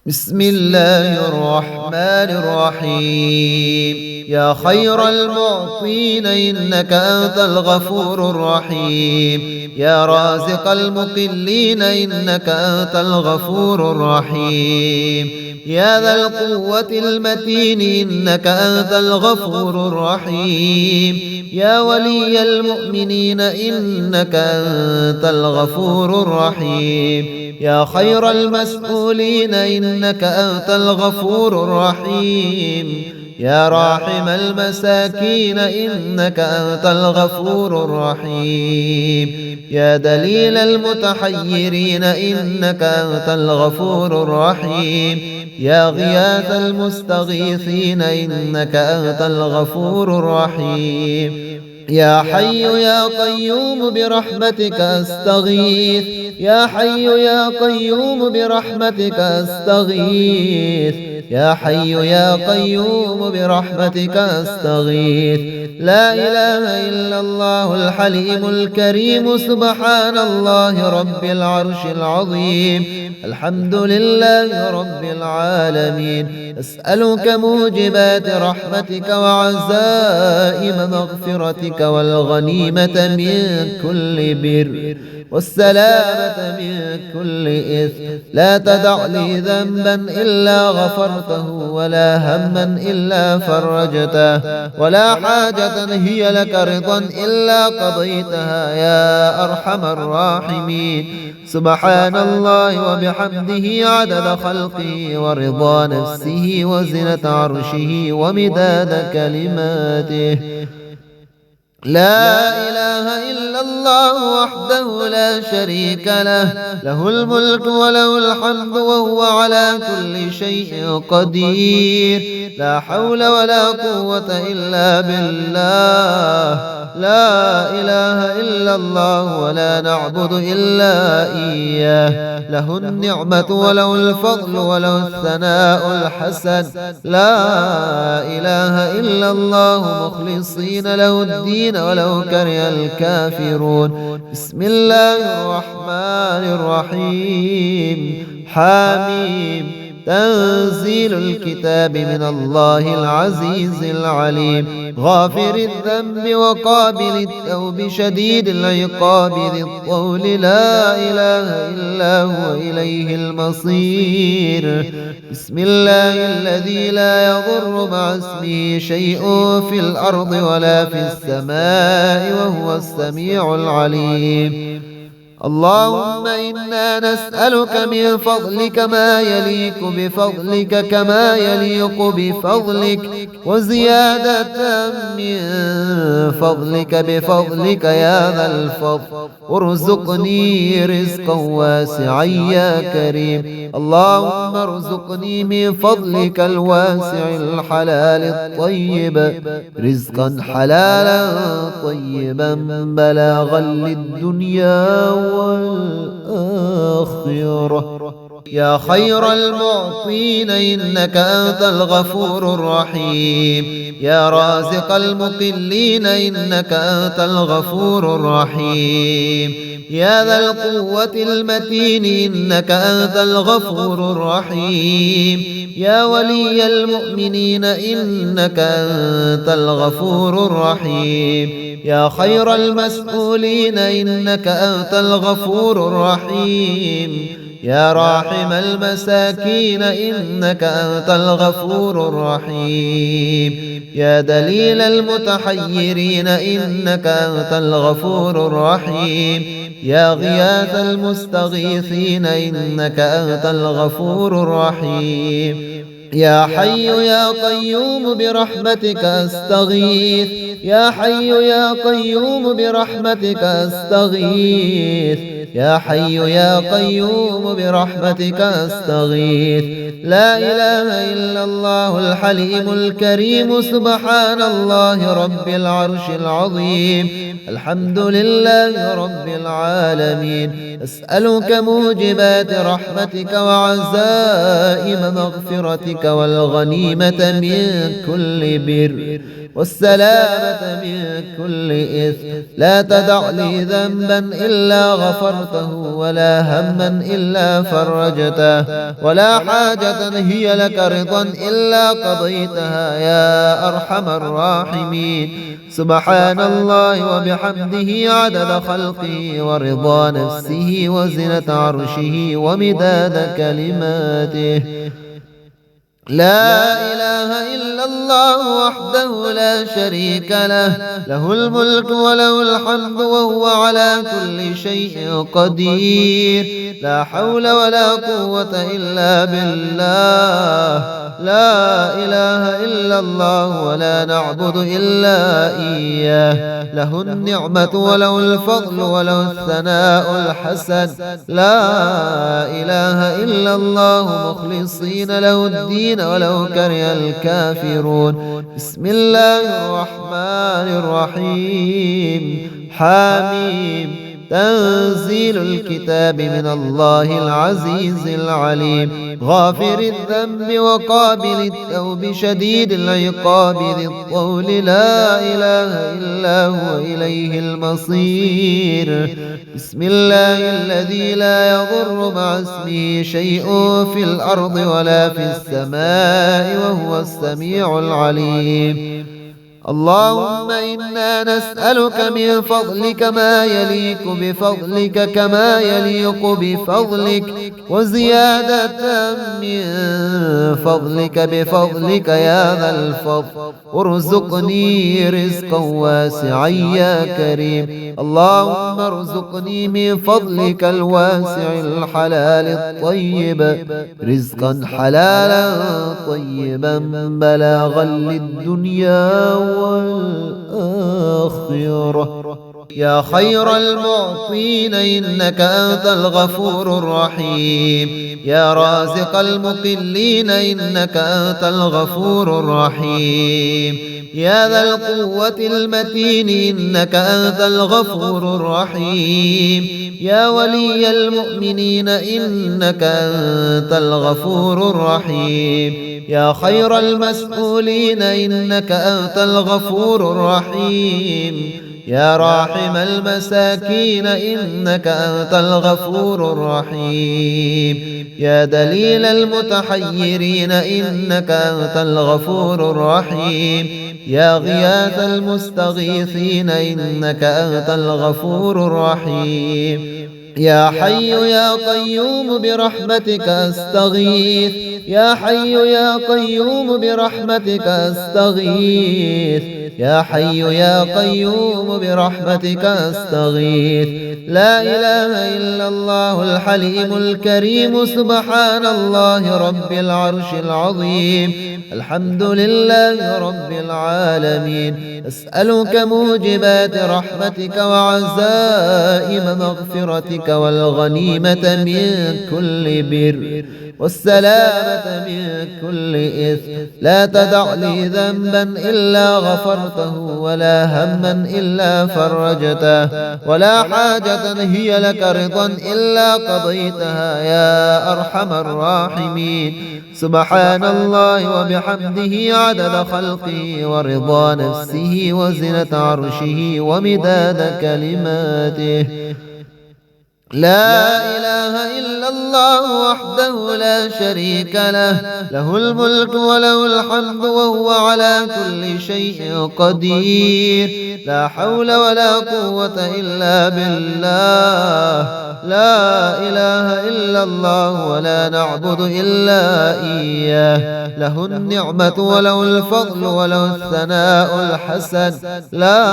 بسم الله الرحمن الرحيم. يا خير المعطين إنك أنت الغفور الرحيم. يا رازق المقلين إنك أنت الغفور الرحيم. يا ذا القوة المتين إنك أنت الغفور الرحيم. يا ولي المؤمنين إنك أنت الغفور الرحيم. يا خير المسؤولين إنك أنت الغفور الرحيم. يا راحم المساكين إنك أنت الغفور الرحيم. يا دليل المتحيرين إنك أنت الغفور الرحيم. يا غياث المستغيثين إنك أنت الغفور الرحيم. يا حي يا قيوم برحمتك أستغيث. يا حي يا قيوم برحمتك أستغيث. يا حي يا قيوم برحمتك أستغيث. لا إله إلا الله الحليم الكريم سبحان الله رب العرش العظيم. الحمد لله رب العالمين. أسألك موجبات رحمتك وعزائم مغفرتك والغنيمة من كل بر والسلامة من كل إثم. لا تدع لي ذنبا إلا غفرته ولا هما إلا فرجته ولا حاجة هي لك رضا إلا قضيتها يا أرحم الراحمين. سبحان الله وبحمده عدد خلقه ورضا نفسه وزنة عرشه ومداد كلماته. لا إله إلا الله وحده لا شريك له. له الملك وله الحمد وهو على كل شيء قدير. لا حول ولا قوة إلا بالله. لا إله إلا الله ولا نعبد إلا إياه. له النعمة وله الفضل وله الثناء الحسن. لا إله إلا الله مخلصين له الدين ولو كره الكافرون. بسم الله الرحمن الرحيم. حاميم. تنزيل الكتاب من الله العزيز العليم. غافر الذنب وقابل التوب شديد العقاب ذي الطول. لا إله إلا هو إليه المصير. بسم الله الذي لا يضر مع اسمه شيء في الأرض ولا في السماء وهو السميع العليم. اللهم إنا نسألك من فضلك ما يليق بفضلك كما يليق بفضلك وزيادة من فضلك بفضلك يا ذا الفضل. ارزقني رزقا واسعا يا كريم. اللهم ارزقني من فضلك الواسع الحلال الطيب رزقا حلالا طيبا بلاغا للدنيا والآخرة. يا خير المعطين إنك أنت الغفور الرحيم. يا رازق المقلين إنك أنت الغفور الرحيم. يا ذا القوة المتين إنك أنت الغفور الرحيم. يا ولي المؤمنين إنك أنت الغفور الرحيم. يا خير المسؤولين إنك أنت الغفور الرحيم. يا راحم المساكين إنك أنت الغفور الرحيم. يا دليل المتحيرين إنك أنت الغفور الرحيم. يا غياث المستغيثين إنك أنت الغفور الرحيم. يا حي يا قيوم برحمتك أستغيث. يا حي يا قيوم برحمتك أستغيث. يا حي يا قيوم برحمتك أستغيث. لا إله إلا الله الحليم الكريم سبحان الله رب العرش العظيم. الحمد لله رب العالمين. أسألك موجبات رحمتك وعزائم مغفرتك والغنيمة من كل بر والسلامة من كل إثم. لا تدع لي ذنبا إلا غفرته غفرته ولا هما إلا فرجته ولا حاجة هي لك رضا إلا قضيتها يا أرحم الراحمين. سبحان الله وبحمده عدد خلقه ورضا نفسه وزنة عرشه ومداد كلماته. لا إله إلا الله وحده لا شريك له، له الملك وله الحمد وهو على كل شيء قدير. لا حول ولا قوة إلا بالله. لا إله إلا الله ولا نعبد إلا إياه. له النعمة وله الفضل وله الثناء الحسن. لا إله إلا الله مخلصين له الدين ولو كره الكافرون. بسم الله الرحمن الرحيم. حاميم. تنزيل الكتاب من الله العزيز العليم. غافر الذنب وقابل التوب شديد العقاب ذي الطول. لا إله إلا هو إليه المصير. بسم الله الذي لا يضر مع اسمه شيء في الأرض ولا في السماء وهو السميع العليم. اللهم إنا نسألك من فضلك ما يليق بفضلك كما يليق بفضلك وزيادة من فضلك بفضلك يا ذا الفضل. ارزقني رزقا واسعا يا كريم. اللهم ارزقني من فضلك الواسع الحلال الطيب رزقا حلالا طيبا بلاغا للدنيا والآخرة. يا خير المعطين إنك أنت الغفور الرحيم. يا رازق المقلين إنك أنت الغفور الرحيم. يا ذا القوة المتين إنك أنت الغفور الرحيم. يا ولي المؤمنين إنك أنت الغفور الرحيم. يا خير المسؤولين إنك أنت الغفور الرحيم. يا راحم المساكين إنك أنت الغفور الرحيم. يا دليل المتحيرين إنك أنت الغفور الرحيم. يا غياث المستغيثين إنك أنت الغفور الرحيم. يا حي يا قيوم برحمتك أستغيث. يا حي يا قيوم برحمتك أستغيث. يا حي يا قيوم برحمتك أستغيث. لا إله إلا الله الحليم الكريم. سبحان الله رب العرش العظيم. الحمد لله رب العالمين. أسألك موجبات رحمتك وعزائم مغفرتك والغنيمة من كل بر والسلامة من كل إثم. لا تدع لي ذنبا إلا غفرته ولا هما إلا فرجته ولا حاجة هي لك رضا إلا قضيتها يا أرحم الراحمين. سبحان الله وبحمده عدد خلقه ورضا نفسه وزنة عرشه ومداد كلماته. لا إله إلا الله وحده لا شريك له، له الملك وله الحمد وهو على كل شيء قدير. لا حول ولا قوة إلا بالله. لا إله إلا الله ولا نعبد إلا إياه. له النعمة وله الفضل وله الثناء الحسن. لا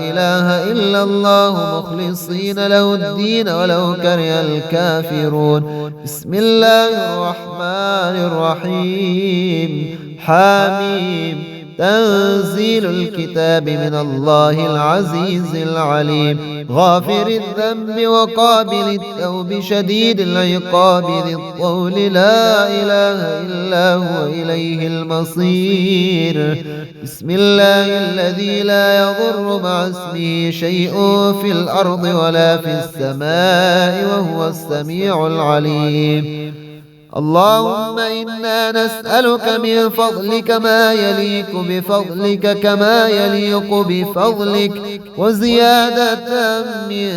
إله إلا الله مخلصين له الدين ولو كره الكافرون. بسم الله الرحمن الرحيم. حاميم. تنزيل الكتاب من الله العزيز العليم. غافر الذنب وقابل التوب شديد العقاب ذي الطول. لا إله إلا هو إليه المصير. بسم الله الذي لا يضر مع اسمه شيء في الأرض ولا في السماء وهو السميع العليم. اللهم إنا نسألك من فضلك ما يليق بفضلك كما يليق بفضلك، وزيادة من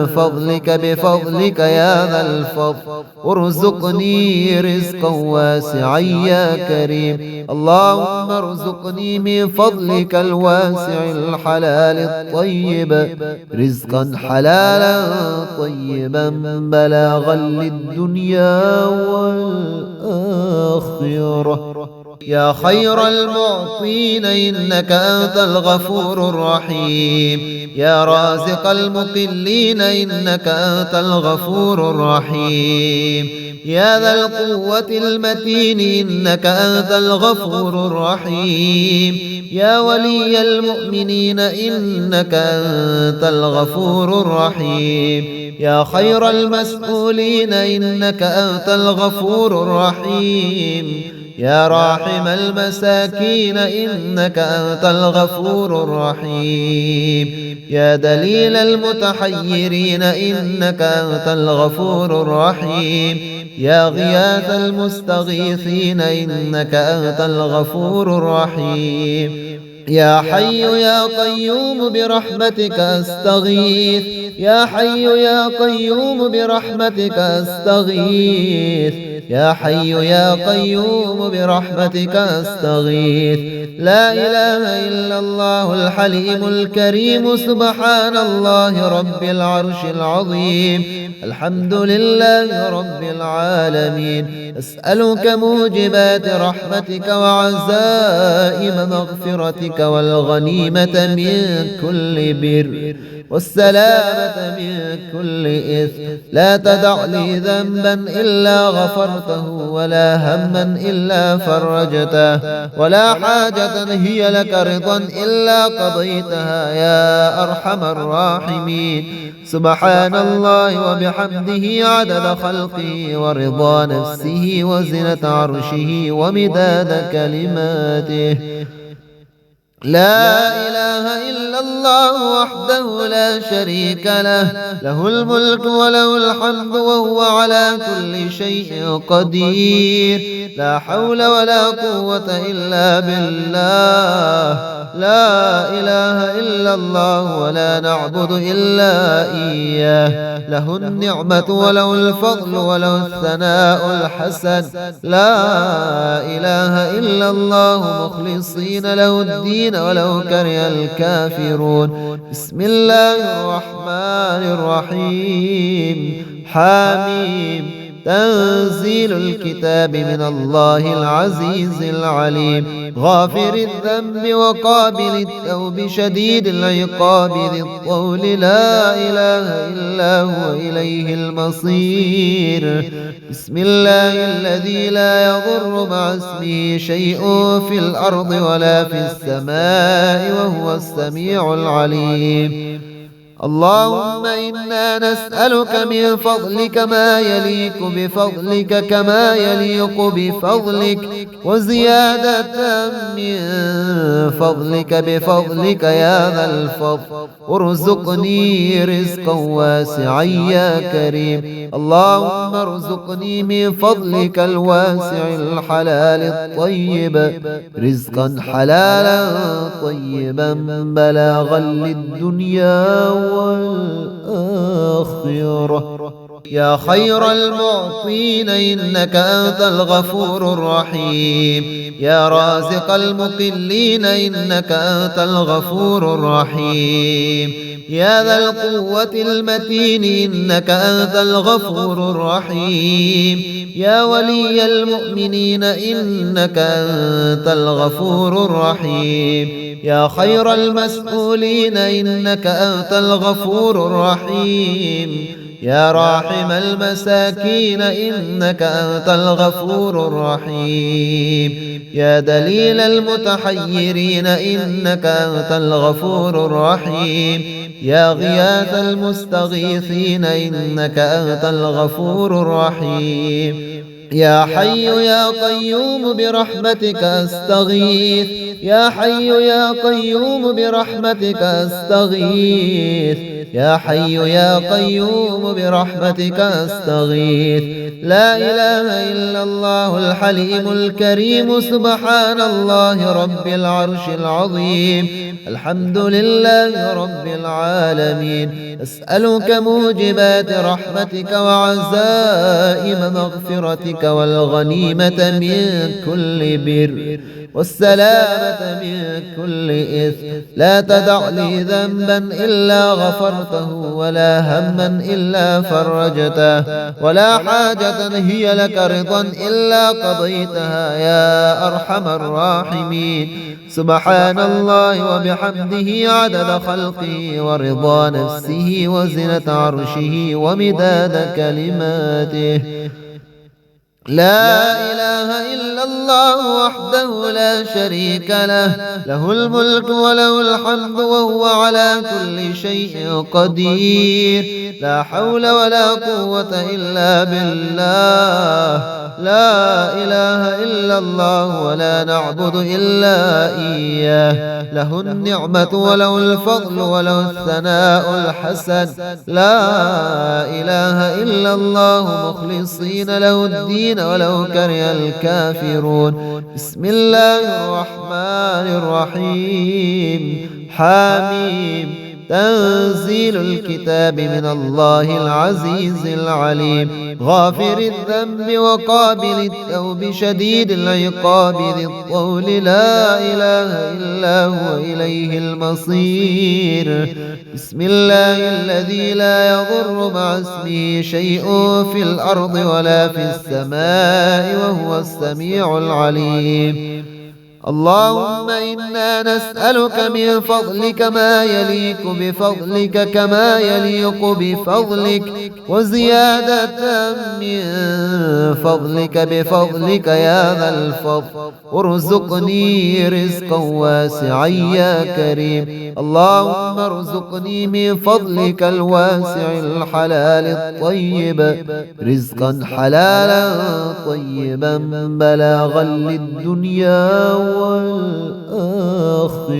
فضلك بفضلك يا ذا الفضل، ارزقني رزقا واسعا يا كريم. اللهم ارزقني من فضلك الواسع الحلال الطيب رزقا حلالا طيبا بلاغا للدنيا والآخرة. يا خير المعطين إنك أنت الغفور الرحيم، يا رازق المقلين إنك أنت الغفور الرحيم، يا ذا القوة المتين إنك أنت الغفور الرحيم، يا ولي المؤمنين إنك أنت الغفور الرحيم، يا خير المسؤولين إنك أنت الغفور الرحيم، يا راحم المساكين إنك أنت الغفور الرحيم، يا دليل المتحيرين إنك أنت الغفور الرحيم، يا غياث المستغيثين إنك أنت الغفور الرحيم، يا حي يا قيوم برحمتك أستغيث، يا حي يا قيوم برحمتك أستغيث، يا حي يا قيوم برحمتك أستغيث. لا إله إلا الله الحليم الكريم، سبحان الله رب العرش العظيم، الحمد لله رب العالمين. أسألك موجبات رحمتك وعزائم مغفرتك والغنيمة من كل بر والسلامة من كل إثم. لا تدع لي ذنبا إلا غفرته، ولا هما إلا فرجته، ولا حاجة هي لك رضا إلا قضيتها يا أرحم الراحمين. سبحان الله وبحمده عدد خلقه ورضا نفسه وزنة عرشه ومداد كلماته. لا إله إلا الله وحده لا شريك له، له الملك وله الحمد وهو على كل شيء قدير. لا حول ولا قوة إلا بالله. لا إله إلا الله ولا نعبد إلا إياه. له النعمة وله الفضل وله الثناء الحسن. لا إله إلا الله مخلصين له الدين ولو كره الكافرون. بسم الله الرحمن الرحيم. حاميم. تنزيل الكتاب من الله العزيز العليم، غافر الذنب وقابل التوب شديد العقاب ذي الطول. لا إله إلا هو إليه المصير. بسم الله الذي لا يضر مع اسمه شيء في الأرض ولا في السماء وهو السميع العليم. اللهم إنا نسألك من فضلك ما يليق بفضلك كما يليق بفضلك، وزيادة من فضلك بفضلك يا ذا الفضل، ارزقني رزقا واسعا يا كريم. اللهم ارزقني من فضلك الواسع الحلال الطيب رزقا حلالا طيبا بلاغا للدنيا والآخرة. يا خير المعطين إنك أنت الغفور الرحيم، يا رازق المقلين إنك أنت الغفور الرحيم، يا ذا القوة المتين إنك أنت الغفور الرحيم، يا ولي المؤمنين إنك أنت الغفور الرحيم، يا خير المسؤولين إنك أنت الغفور الرحيم، يا راحم المساكين إنك أنت الغفور الرحيم، يا دليل المتحيرين إنك أنت الغفور الرحيم، يا غياث المستغيثين إنك أنت الغفور الرحيم. يا حي يا قيوم برحمتك أستغيث، يا حي يا قيوم برحمتك أستغيث يا حي يا قيوم برحمتك أستغيث لا إله إلا الله الحليم الكريم سبحان الله رب العرش العظيم الحمد لله رب العالمين أسألك موجبات رحمتك وعزائم مغفرتك والغنيمة من كل بر والسلامة من كل إثم لا تدع لي ذنبا إلا غفرته ولا هما إلا فرجته ولا حاجة هي لك رضا إلا قضيتها يا أرحم الراحمين سبحان الله وبحمده عدد خلقه ورضا نفسه وزنة عرشه ومداد كلماته لا إله إلا الله وحده لا شريك له له الملك وله الحمد وهو على كل شيء قدير لا حول ولا قوة إلا بالله لا إله إلا الله ولا نعبد إلا إياه له النعمة وله الفضل وله الثناء الحسن لا إله إلا الله مخلصين له الدين ولو كره الكافرون بسم الله الرحمن الرحيم حميم تنزيل الكتاب من الله العزيز العليم غافر الذنب وقابل التوب شديد العقاب ذي الطول لا إله إلا هو إليه المصير بسم الله الذي لا يضر مع اسمه شيء في الأرض ولا في السماء وهو السميع العليم اللهم إنا نسألك من فضلك ما يليق بفضلك كما يليق بفضلك وزيادة من فضلك بفضلك يا ذا الفضل ارزقني رزقا واسعا يا كريم اللهم ارزقني من فضلك الواسع الحلال الطيب رزقا حلالا طيبا بلاغا للدنيا والآخرة